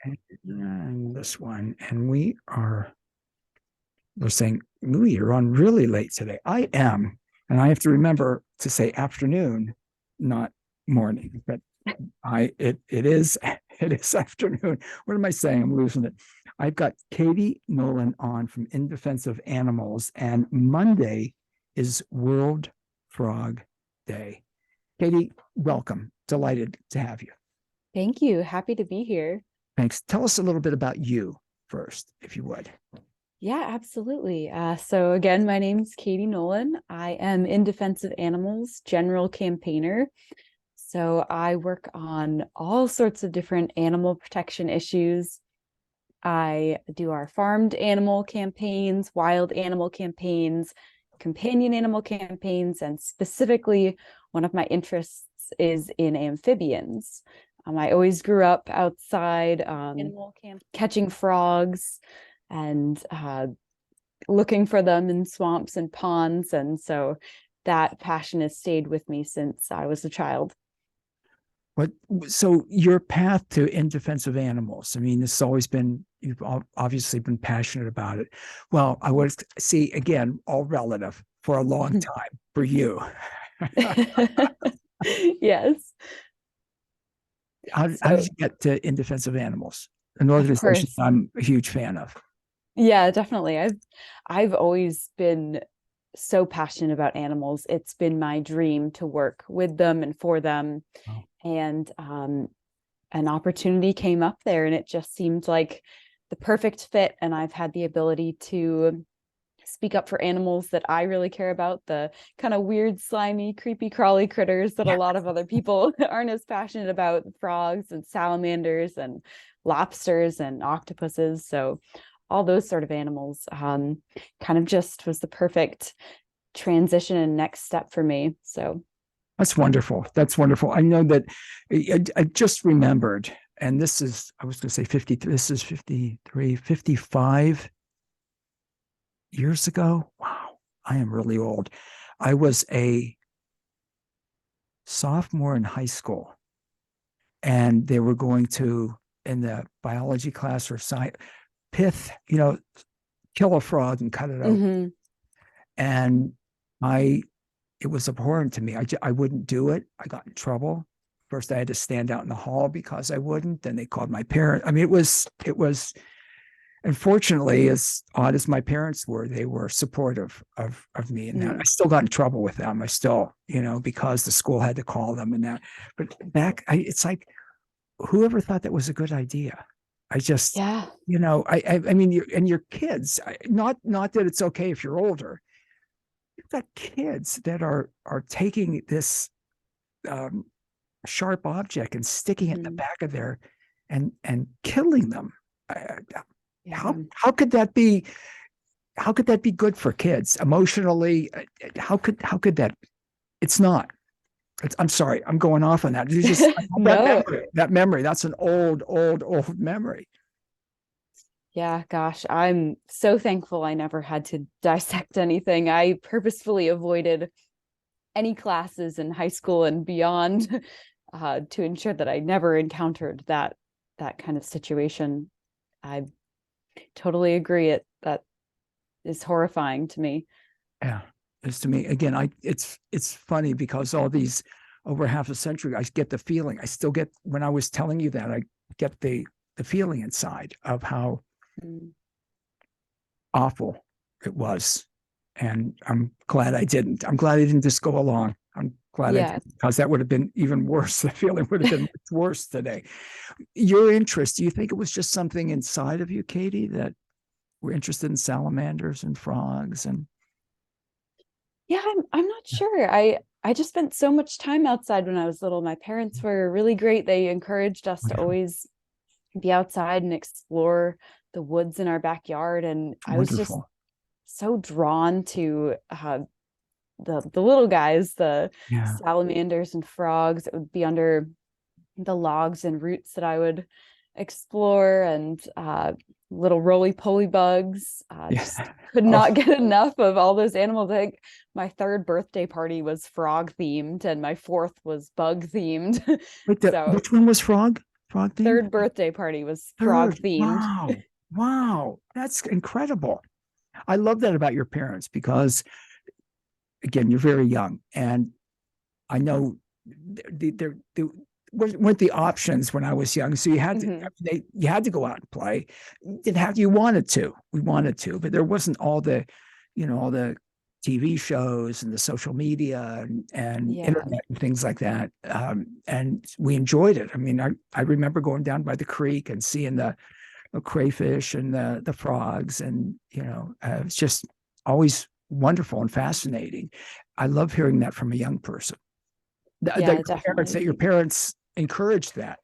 And this one, and we're saying, Louis, you're on really late today. I am, and I have to remember to say afternoon, not morning. But it is it is afternoon. What am I saying? I'm losing it. I've got Katie Nolan on from In Defense of Animals, and Monday is World Frog Day. Katie, welcome. Delighted to have you. Thank you. Happy to be here. Thanks. Tell us a little bit about you first, if you would. Yeah, absolutely. So again, my name's Katie Nolan. I am In Defense of Animals general campaigner. So I work on all sorts of different animal protection issues. I do our farmed animal campaigns, wild animal campaigns, companion animal campaigns, and specifically one of my interests is in amphibians. I always grew up outside animal camp catching frogs and looking for them in swamps and ponds. And so that passion has stayed with me since I was a child. What, so your path to In Defense of Animals, I mean, this has always been, you've obviously been passionate about it. Well, I would see, again, all relative, for a long time for you. Yes. How did So, you get to In Defense of Animals, an of organization course. I'm a huge fan of? Yeah, definitely. I've always been so passionate about animals. It's been my dream to work with them and for them. Oh, And an opportunity came up there, and it just seemed like the perfect fit. And I've had the ability to speak up for animals that I really care about, the kind of weird, slimy, creepy, crawly critters that a yeah. lot of other people aren't as passionate about, frogs and salamanders and lobsters and octopuses. So all those sort of animals kind of just was the perfect transition and next step for me. So That's wonderful. That's wonderful. I know that I just remembered, and this is, I was going to say 50, this is 53, 55 years ago. Wow, I am really old. I was a sophomore in high school, and they were going to, in the biology class or science, pith, kill a frog and cut it out. mhm. And I, it was abhorrent to me. I wouldn't do it. I got in trouble. First, I had to stand out in the hall because I wouldn't. Then they called my parents. I mean, it was, unfortunately, as odd as my parents were, they were supportive of me and that. I Mm. still got in trouble with them. I still, because the school had to call them and that. But it's like, whoever thought that was a good idea? I just, Yeah. I mean, and your kids, not that it's okay if you're older. You've got kids that are taking this um, sharp object and sticking it in the Mhm. back of their and killing them. Uh, Yeah. how could that be? How could that be good for kids emotionally? How could that? It's not. I'm sorry. I'm going off on that. You just that No. memory. That memory. That's an old memory. Yeah, gosh, I'm so thankful I never had to dissect anything. I purposefully avoided any classes in high school and beyond to ensure that I never encountered that kind of situation. I totally agree. That is horrifying to me. Yeah, it's to me again. It's funny because all these over half a century, I get the feeling. I still get when I was telling you that I get the feeling inside of how Mm. awful it was. And I'm glad I didn't. I'm glad I didn't just go along. I'm glad I Yeah. didn't because that would have been even worse. The feeling would have been much worse today. Your interest, do you think it was just something inside of you, Katie, that we're interested in salamanders and frogs and Yeah, I'm not sure. I just spent so much time outside when I was little. My parents were really great. They encouraged us to wonderful, always be outside and explore the woods in our backyard. And I was just wonderful. so drawn to the little guys, the Yeah. salamanders and frogs that would be under the logs and roots that I would explore, and little roly-poly bugs. Just Yeah. could Oh, not get enough of all those animals. I think my third birthday party was frog themed, and my fourth was bug themed. wait, So which one was frog? frog themed? Third birthday party was frog Third. themed. Wow. Wow. That's incredible. I love that about your parents because, again, you're very young. And I know there weren't the options when I was young. So you had to, you had to go out and play. You didn't have, you wanted to, we wanted to, but there wasn't all the, all the TV shows and the social media and Yeah. internet and things like that. And we enjoyed it. I mean, I remember going down by the creek and seeing the crayfish and the frogs, and it's just always wonderful and fascinating. I love hearing that from a young person. Yeah, That your parents encouraged that.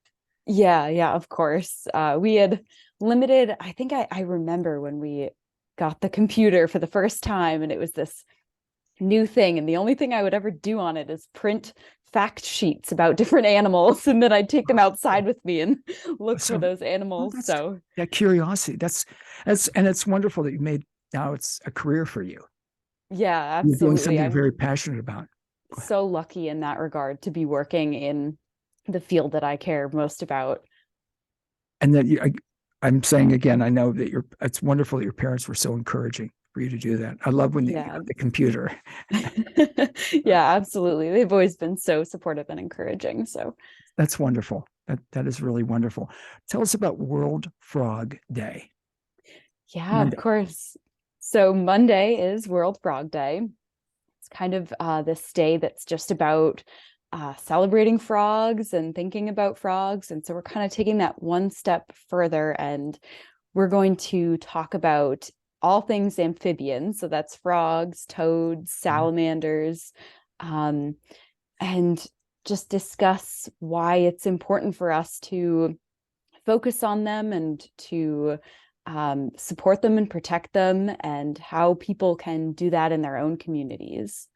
Yeah, of course. We had limited, I think I remember when we got the computer for the first time, and it was this new thing, and the only thing I would ever do on it is print fact sheets about different animals, and then I'd take them outside with me and look for those animals. So that curiosity, that's and it's wonderful that you made, now it's a career for you. Yeah, You're doing absolutely. something I'm very passionate about. so lucky in that regard to be working in the field that I care most about. And that I'm saying again, I know that it's wonderful that your parents were so encouraging for you to do that. I love when you got the computer. Yeah, absolutely. They've always been so supportive and encouraging. So that's wonderful. That is really wonderful. Tell us about World Frog Day. Yeah, Monday. Of course. So Monday is World Frog Day. It's kind of this day that's just about celebrating frogs and thinking about frogs. And so we're kind of taking that one step further, and we're going to talk about all things amphibians. So that's frogs, toads, salamanders, and just discuss why it's important for us to focus on them and to support them and protect them, and how people can do that in their own communities.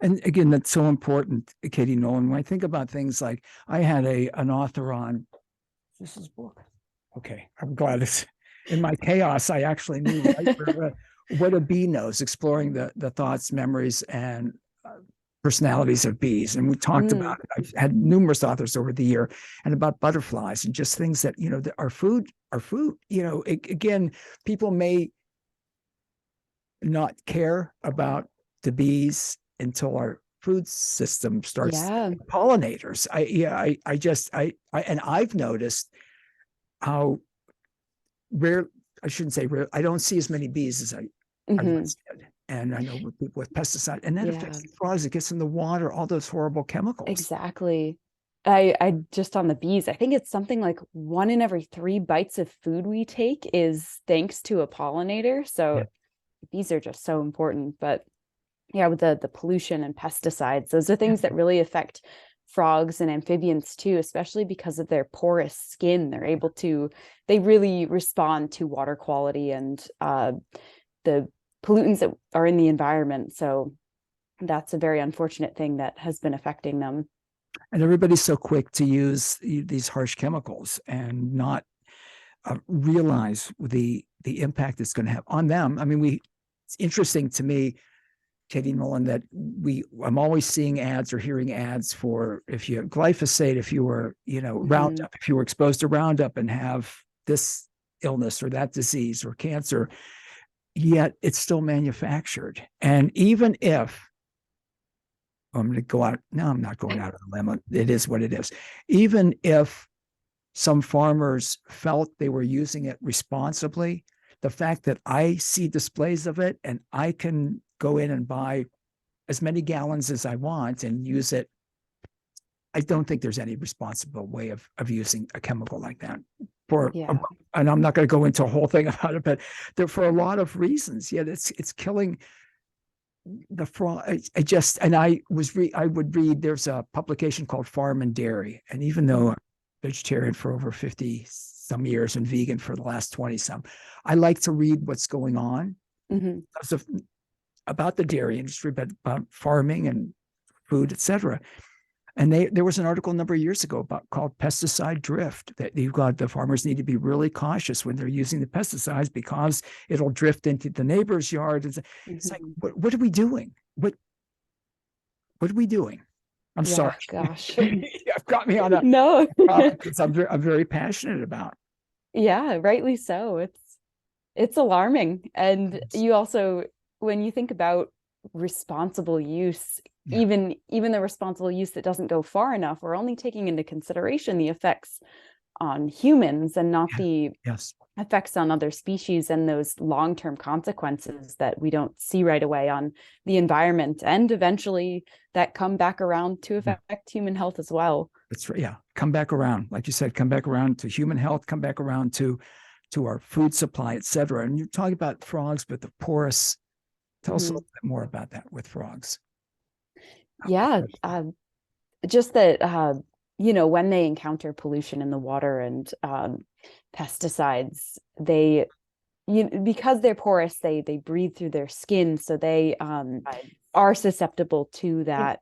And again, that's so important, Katie Nolan. When I think about things like, I had an author on, this is book. Okay, I'm glad it's in my chaos. I actually knew what a bee knows, exploring the thoughts, memories, and personalities of bees. And we talked about it. I've had numerous authors over the year, and about butterflies and just things that, that are food. Again, people may not care about the bees until our food system starts. Pollinators. And I've noticed how rare, I shouldn't say rare, I don't see as many bees as I once did. And I know with pesticide, and that affects the frogs. It gets in the water, all those horrible chemicals. Exactly. I just, on the bees, I think it's something like 1 in every 3 bites of food we take is thanks to a pollinator. So bees are just so important. But yeah, with the pollution and pesticides, those are things that really affect frogs and amphibians too, especially because of their porous skin. They really respond to water quality and the pollutants that are in the environment. So that's a very unfortunate thing that has been affecting them. And everybody's so quick to use these harsh chemicals and not realize the impact it's going to have on them. I mean, it's interesting to me, Katie Nolan, that I'm always seeing ads or hearing ads for, if you have glyphosate, if you were, Roundup, if you were exposed to Roundup and have this illness or that disease or cancer, yet it's still manufactured. And even if, I'm going to go out, no, I'm not going out on a limb. It is what it is. Even if some farmers felt they were using it responsibly, the fact that I see displays of it and I can go in and buy as many gallons as I want and use it, I don't think there's any responsible way of using a chemical like that. And I'm not going to go into a whole thing about it, but for a lot of reasons, it's killing the frog. I would read, there's a publication called Farm and Dairy. And even though I'm vegetarian for over 50 some years and vegan for the last 20 some, I like to read what's going on about the dairy industry, but about farming and food, etc. And there was an article a number of years ago called pesticide drift, that you've got, the farmers need to be really cautious when they're using the pesticides because it'll drift into the neighbor's yard. It's like, what are we doing? What are we doing? I'm Yeah, sorry. gosh. You've got me on a No. topic that I'm very passionate about. Yeah, rightly so. It's alarming. And you also, when you think about responsible use, Yeah. even the responsible use that doesn't go far enough, we're only taking into consideration the effects on humans and not Yeah. the Yes. effects on other species and those long-term consequences that we don't see right away on the environment and eventually that come back around to affect human health as well. That's right. Yeah. Come back around. Like you said, come back around to human health, come back around to our food supply, et cetera. And you're talking about frogs, but the porous. Tell us a Mhm. little bit more about that with frogs. Yeah, just that when they encounter pollution in the water and pesticides, they because they're porous, they breathe through their skin, so they are susceptible to that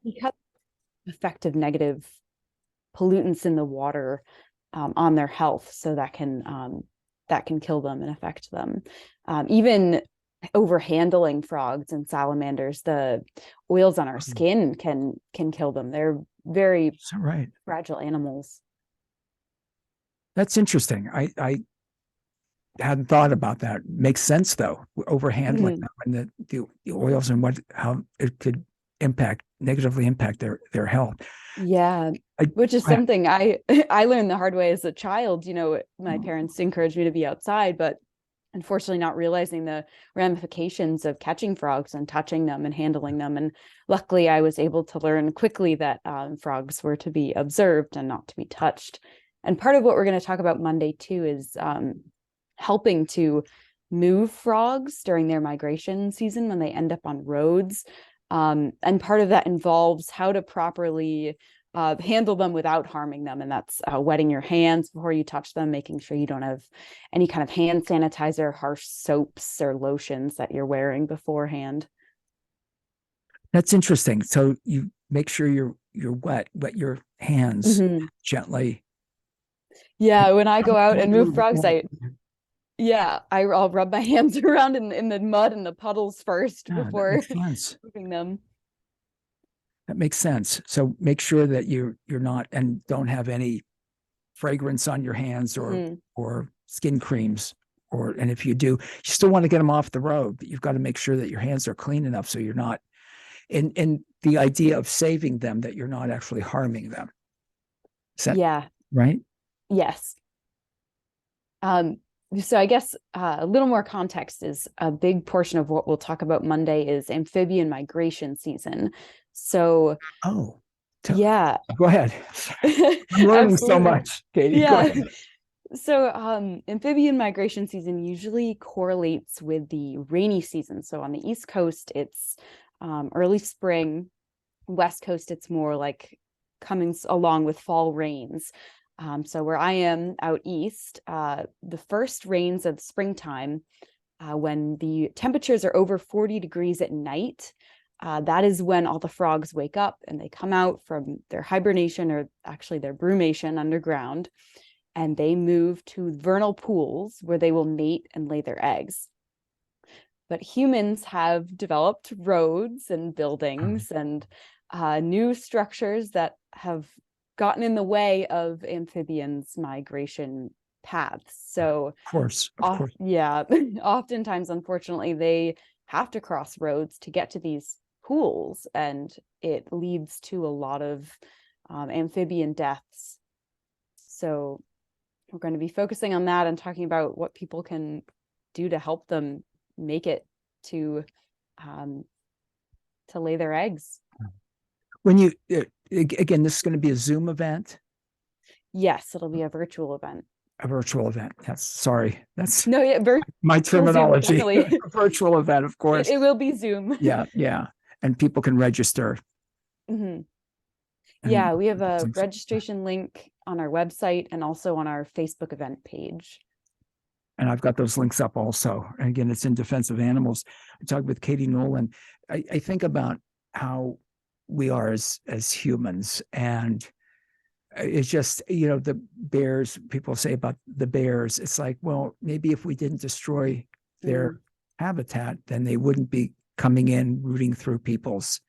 effect of negative pollutants in the water on their health. So that can kill them and affect them. Even over handling frogs and salamanders, the oils on our skin can kill them. They're very Right. fragile animals. That's interesting. I hadn't thought about that. Makes sense though. Overhandling them and the oils and how it could negatively impact their health. Yeah, which is something I I learned the hard way as a child. My parents encouraged me to be outside, but unfortunately not realizing the ramifications of catching frogs and touching them and handling them. And luckily I was able to learn quickly that frogs were to be observed and not to be touched. And part of what we're going to talk about Monday too is helping to move frogs during their migration season when they end up on roads. And part of that involves how to properly handle them without harming them. And that's wetting your hands before you touch them, making sure you don't have any kind of hand sanitizer, harsh soaps or lotions that you're wearing beforehand. That's interesting. So you make sure you're wet your hands gently. Yeah, when I go out and move frogs, I'll rub my hands around in the mud and the puddles first before moving them. That makes sense. So make sure that you're not and don't have any fragrance on your hands or skin creams. And if you do, you still want to get them off the road, but you've got to make sure that your hands are clean enough so you're not in the idea of saving them, that you're not actually harming them. Is that right? Yes. So I guess a little more context is a big portion of what we'll talk about Monday is amphibian migration season. So, go ahead. I'm learning so much, Katie. Go ahead. So amphibian migration season usually correlates with the rainy season. So on the East Coast, it's early spring. West Coast, it's more like coming along with fall rains. So where I am out east, the first rains of springtime, when the temperatures are over 40 degrees at night, that is when all the frogs wake up and they come out from their hibernation, or actually their brumation underground, and they move to vernal pools where they will mate and lay their eggs. But humans have developed roads and buildings and new structures that have gotten in the way of amphibians' migration paths. So, of course. Yeah, oftentimes, unfortunately, they have to cross roads to get to these pools, and it leads to a lot of amphibian deaths. So we're going to be focusing on that and talking about what people can do to help them make it to lay their eggs. When you again, this is going to be a Zoom event. Yes, it'll be a virtual event. A virtual event. That's my terminology. Zoom, a virtual event, of course. It will be Zoom. Yeah, and people can register. Yeah, we have a registration link on our website and also on our Facebook event page. And I've got those links up also. And again, it's in defense of animals. I talked with Katie Nolan. I think about how we are as humans, and it's just, the bears, people say about the bears, it's like, well, maybe if we didn't destroy their habitat, then they wouldn't be coming in, rooting through people's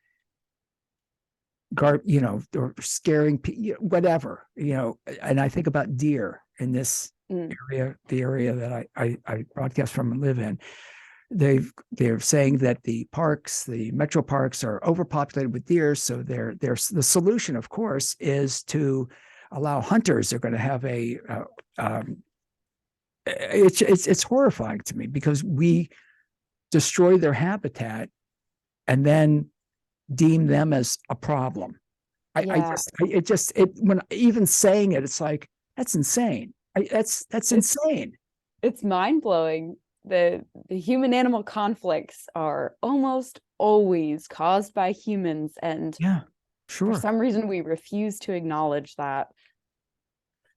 or scaring whatever, and I think about deer in this Mm. area, the area that I broadcast from and live in. They're saying that the metro parks are overpopulated with deer. So the solution, of course, is to allow hunters. They're going to have it's horrifying to me because we destroy their habitat and then deem them as a problem. Yeah, When even saying it, it's like, that's insane. That's it's insane. it's mind-blowing. The human animal conflicts are almost always caused by humans, and Yeah, for sure. some reason we refuse to acknowledge that.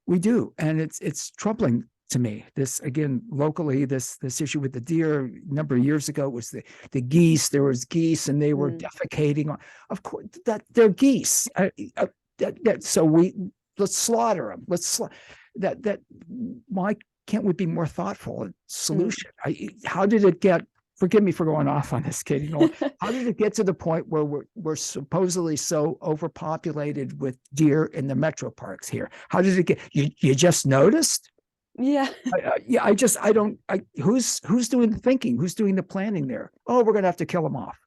We do, and it's troubling to me. This again locally, this issue with the deer. A number of years ago was the geese. There was geese, and they were defecating on. Of course, that they're geese. So let's slaughter them. That. Why can't we be more thoughtful? Solution. How did it get? Forgive me for going off on this, Katie. How did it get to the point where we're supposedly so overpopulated with deer in the metro parks here? How did it get? You just noticed? Yeah. Who's doing the thinking? Who's doing the planning there? Oh, we're gonna have to kill them off.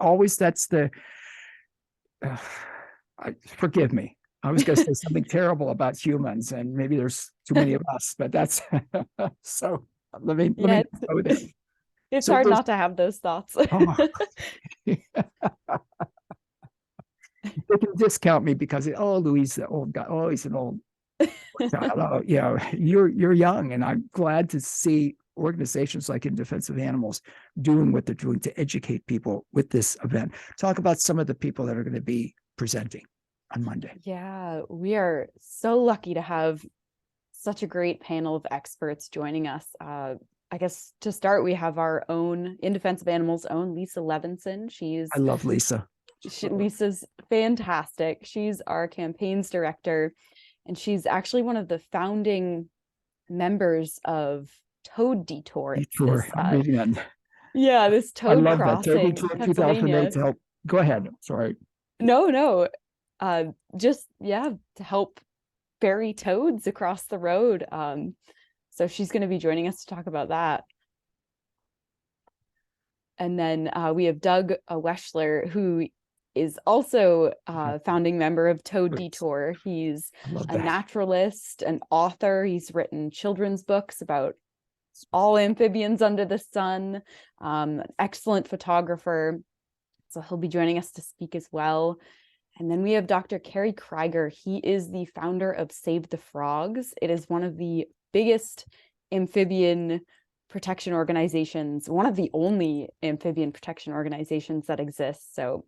Always that's the. Forgive me. I was going to say something terrible about humans, and maybe there's too many of us, but that's so. Let me go there. It's So hard not to have those thoughts. Oh, they can discount me because Louis, the old guy. Oh, he's an old child. Oh, you're young, and I'm glad to see organizations like In Defense of Animals doing what they're doing to educate people with this event. Talk about some of the people that are going to be presenting on Monday. Yeah, we are so lucky to have such a great panel of experts joining us. I guess to start, we have our own In Defense of Animals' own Lisa Levinson. I love Lisa. Lisa's fantastic. She's our campaigns director, and she's actually one of the founding members of Toad Detour. I'm reading that. Yeah, this toad crossing Toad in Pennsylvania. Go ahead. Sorry. No. Just to help ferry toads across the road. So she's going to be joining us to talk about that. And then we have Doug Weschler, who is also a founding member of Toad Detour. He's a naturalist, an author. He's written children's books about all amphibians under the sun, excellent photographer. So he'll be joining us to speak as well. And then we have Dr. Kerry Krieger. He is the founder of Save the Frogs. It is one of the biggest amphibian protection organizations, one of the only amphibian protection organizations that exists. So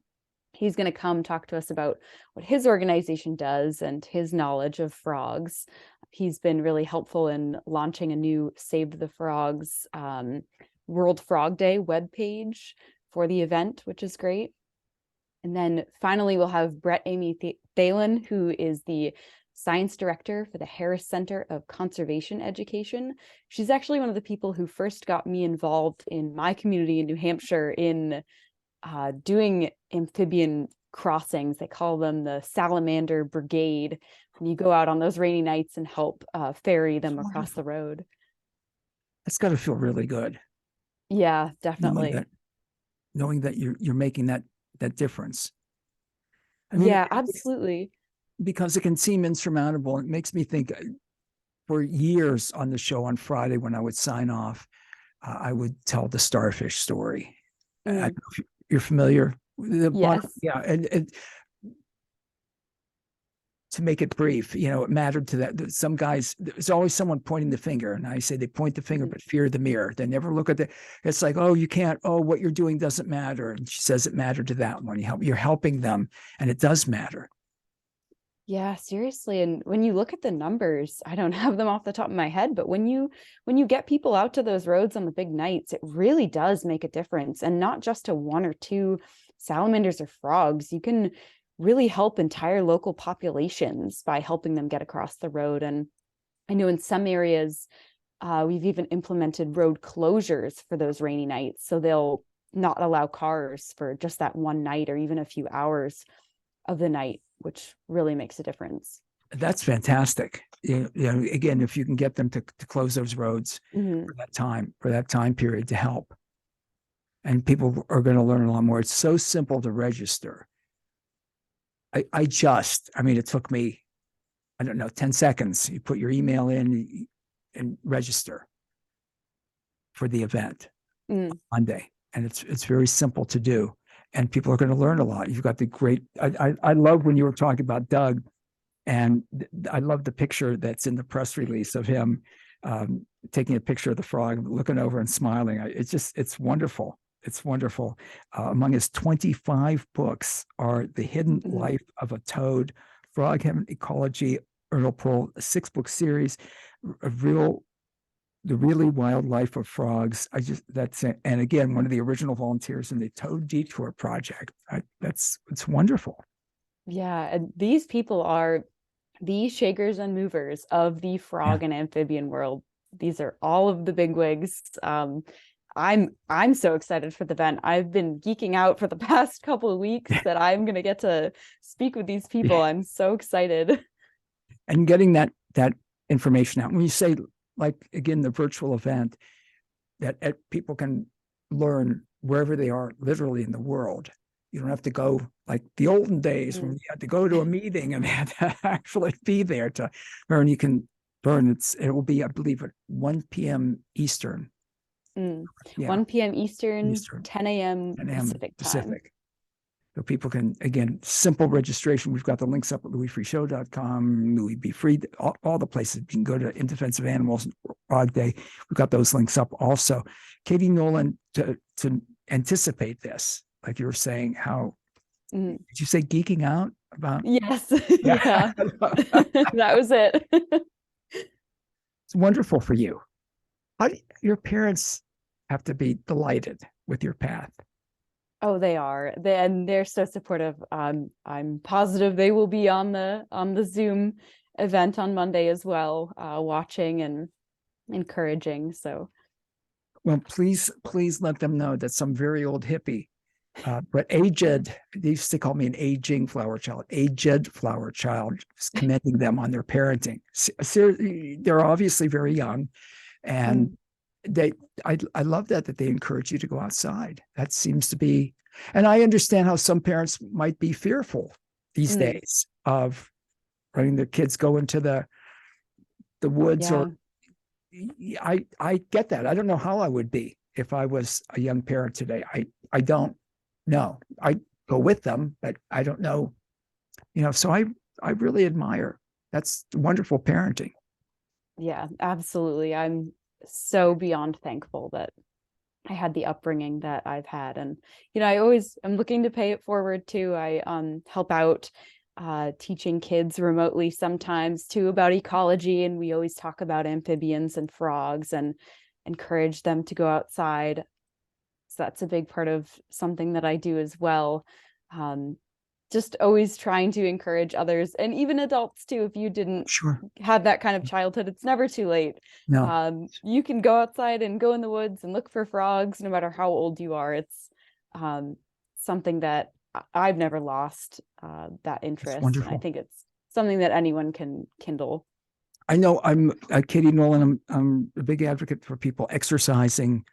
he's going to come talk to us about what his organization does and his knowledge of frogs. He's been really helpful in launching a new Save the Frogs World Frog Day webpage for the event, which is great. And then finally, we'll have Brett Amy Thalen, who is the science director for the Harris Center of Conservation Education. She's actually one of the people who first got me involved in my community in New Hampshire in doing amphibian crossings. They call them the Salamander Brigade. And you go out on those rainy nights and help ferry them across the road. That's got to feel really good. Yeah, definitely. Knowing that you're making that difference. I mean, yeah, absolutely. Because it can seem insurmountable. It makes me think for years on the show on Friday when I would sign off, I would tell the starfish story. I don't know if you're familiar. Yes. And to make it brief, it mattered to that. Some guys, there's always someone pointing the finger, and I say they point the finger, but fear the mirror. They never look at it's like, oh, you can't, what you're doing doesn't matter. And she says it mattered to that one. You're helping them, and it does matter. Yeah, seriously. And when you look at the numbers, I don't have them off the top of my head, but when you get people out to those roads on the big nights, it really does make a difference. And not just to one or two salamanders or frogs. You can really help entire local populations by helping them get across the road. And I know in some areas, we've even implemented road closures for those rainy nights. So they'll not allow cars for just that one night or even a few hours. of the night, which really makes a difference. That's fantastic. Again, if you can get them to close those roads Mhm. for that time period to help. And people are going to learn a lot more. It's so simple to register. I mean, it took me, I don't know, 10 seconds. You put your email in and register for the event Monday. And it's very simple to do. And people are going to learn a lot. You've got the great, I love when you were talking about Doug, and I love the picture that's in the press release of him taking a picture of the frog, looking over and smiling. It's wonderful. It's wonderful. Among his 25 books are The Hidden Life of a Toad, Frog Heaven Ecology, Ernal Pearl, a 6-book series, The Really Wild Life of Frogs. That's it. And again, one of the original volunteers in the Toad Detour Project. It's wonderful. Yeah, and these people are the shakers and movers of the frog and amphibian world. These are all of the bigwigs. I'm so excited for the event. I've been geeking out for the past couple of weeks that I'm going to get to speak with these people. I'm so excited. And getting that information out. When you say, like, again, the virtual event, that people can learn wherever they are, literally in the world. You don't have to go like the olden days when you had to go to a meeting and had to actually be there to learn. You can learn. It will be, I believe, at 1 p.m. Eastern. 1 p.m. Eastern, 10 a.m. Pacific time. So people can, again, simple registration. We've got the links up at louisfreeshow.com, Louis Be Free, all the places. You can go to In Defense of Animals, Odd Day. We've got those links up also. Katie Nolan, to anticipate this, like you were saying, how, did you say geeking out about? Yes. Yeah. That was it. It's wonderful for you. How do your parents have to be delighted with your path? Oh, they are. They're so supportive. I'm positive they will be on the Zoom event on Monday as well, watching and encouraging. So, well, please let them know that some very old hippie, but aged, they used to call me an aging flower child, aged flower child, just commending them on their parenting. They're obviously very young, and I love that they encourage you to go outside. That seems to be, and I understand how some parents might be fearful these days of letting their kids go into the woods, or I get that. I don't know how I would be if I was a young parent today. I don't know. I go with them, but I don't know, so I really admire. That's wonderful parenting. Yeah, absolutely. I'm so beyond thankful that I had the upbringing that I've had. And, I'm looking to pay it forward too. I help out teaching kids remotely sometimes too about ecology. And we always talk about amphibians and frogs and encourage them to go outside. So that's a big part of something that I do as well. Just always trying to encourage others, and even adults too. If you didn't have that kind of childhood, it's never too late. No. You can go outside and go in the woods and look for frogs, no matter how old you are. It's something that I've never lost, that interest. And I think it's something that anyone can kindle. I know I'm Katie Nolan. I'm a big advocate for people exercising,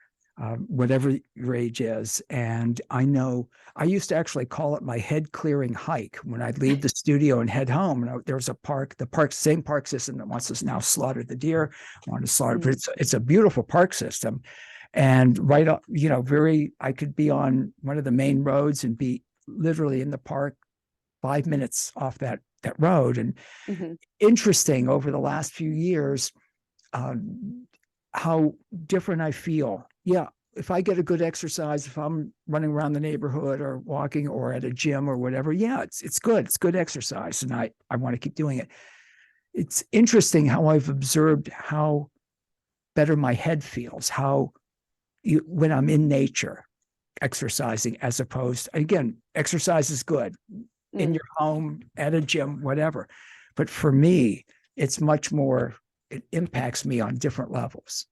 whatever your age is. And I know I used to actually call it my head clearing hike when I'd leave the studio and head home. And there was a park, same park system that wants us now slaughter the deer, want to slaughter, but it's a beautiful park system. And right up, I could be on one of the main roads and be literally in the park 5 minutes off that road. And interesting over the last few years, how different I feel. Yeah, if I get a good exercise, if I'm running around the neighborhood or walking or at a gym or whatever, yeah, it's good. It's good exercise, and I want to keep doing it. It's interesting how I've observed how better my head feels, when I'm in nature exercising, as opposed, again, exercise is good in your home, at a gym, whatever. But for me, it's much more, it impacts me on different levels.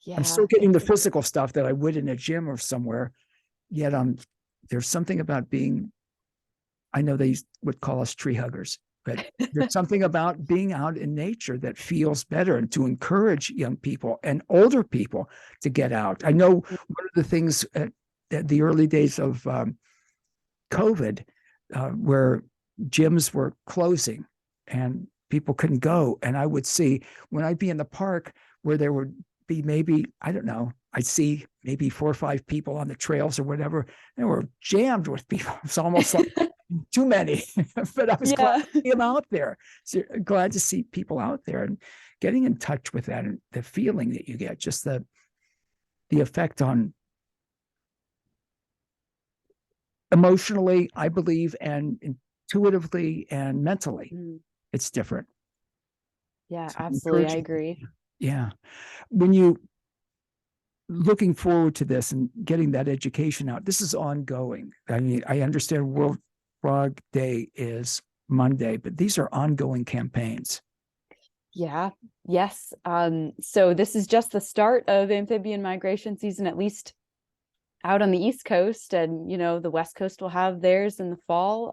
Yeah, I'm still getting the physical stuff that I would in a gym or somewhere, yet there's something about being, I know they would call us tree huggers, but there's something about being out in nature that feels better, and to encourage young people and older people to get out. I know one of the things at the early days of COVID, where gyms were closing and people couldn't go. And I would see when I'd be in the park where there would be maybe, I don't know, I'd see maybe 4 or 5 people on the trails or whatever. They were jammed with people. It's almost like too many, but I was glad to see them out there. So glad to see people out there and getting in touch with that, and the feeling that you get, just the effect on emotionally, I believe, and intuitively and mentally, it's different. Yeah, absolutely. I agree. Yeah. When you looking forward to this and getting that education out, this is ongoing. I mean, I understand World Frog Day is Monday, but these are ongoing campaigns. Yeah. Yes. So this is just the start of amphibian migration season, at least out on the East Coast, and the West Coast will have theirs in the fall.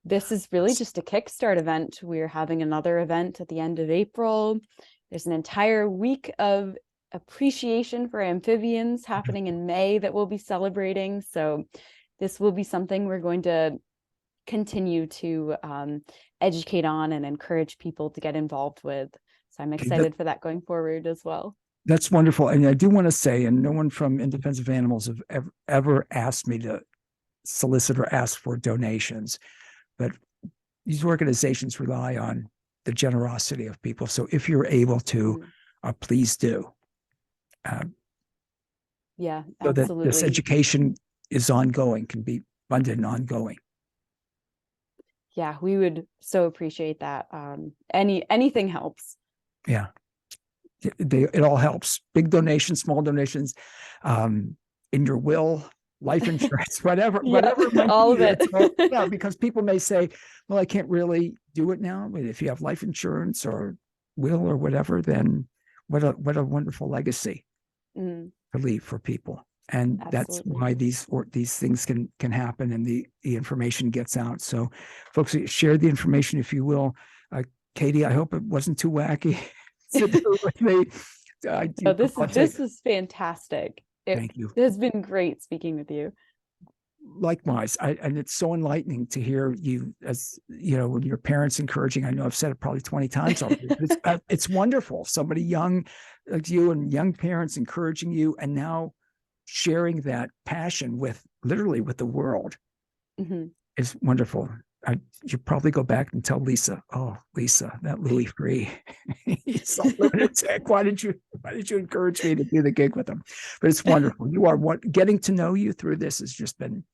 This is really just a kickstart event. We're having another event at the end of April. There's an entire week of appreciation for amphibians happening in May that we'll be celebrating. So this will be something we're going to continue to educate on and encourage people to get involved with. So I'm excited for that going forward as well. That's wonderful. And I do want to say, and no one from In Defense of Animals have ever asked me to solicit or ask for donations, but these organizations rely on the generosity of people. So if you're able to, please do. Yeah, so that absolutely. this education is ongoing, can be funded and ongoing. Yeah, we would so appreciate that. Anything helps. Yeah. It all helps. Big donations, small donations, in your will, life insurance, whatever, whatever it might all be. of it. Yeah, because people may say, well, I can't really do it now. But if you have life insurance or will or whatever, then what a wonderful legacy to leave for people. And that's why these things can happen, and the information gets out. So folks, share the information if you will. Katie, I hope it wasn't too wacky. This was fantastic. Thank you. It has been great speaking with you. Likewise, and it's so enlightening to hear you, as when your parents encouraging. I know I've said it probably 20 times already. It's wonderful. Somebody young like you and young parents encouraging you, and now sharing that passion with literally with the world is wonderful. You probably go back and tell Lisa, oh, Lisa, that Louis Free, he's a lunatic. Why did you encourage me to do the gig with him? But it's wonderful. Getting to know you through this has just been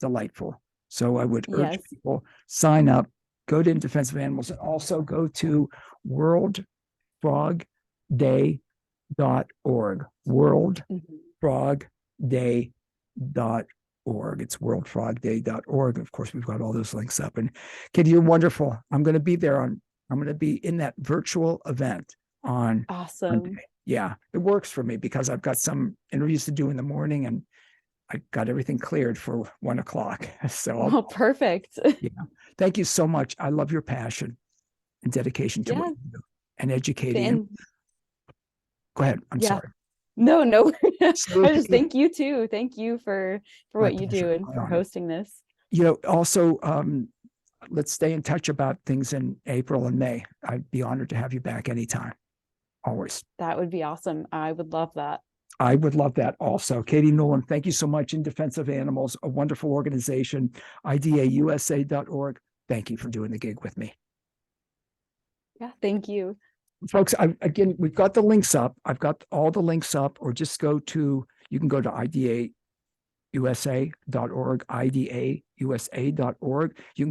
delightful. So I would urge people, sign up, go to In Defense of Animals, and also go to worldfrogday.org. worldfrogday.org. It's worldfrogday.org. Of course, we've got all those links up. And Katie, you're wonderful. I'm going to be there I'm going to be in that virtual event on Monday. Yeah, it works for me because I've got some interviews to do in the morning, and I got everything cleared for 1:00. So perfect. Yeah. Thank you so much. I love your passion and dedication to what you do and educating. Go ahead. I'm sorry. No. I just thank you too. Thank you for what you do and for hosting this. Also, let's stay in touch about things in April and May. I'd be honored to have you back anytime. Always. That would be awesome. I would love that. I would love that also. Katie Nolan, thank you so much. In Defense of Animals, a wonderful organization, idausa.org. Thank you for doing the gig with me. Yeah, thank you. Folks, again, we've got the links up. I've got all the links up, or just you can go to idausa.org, idausa.org. You can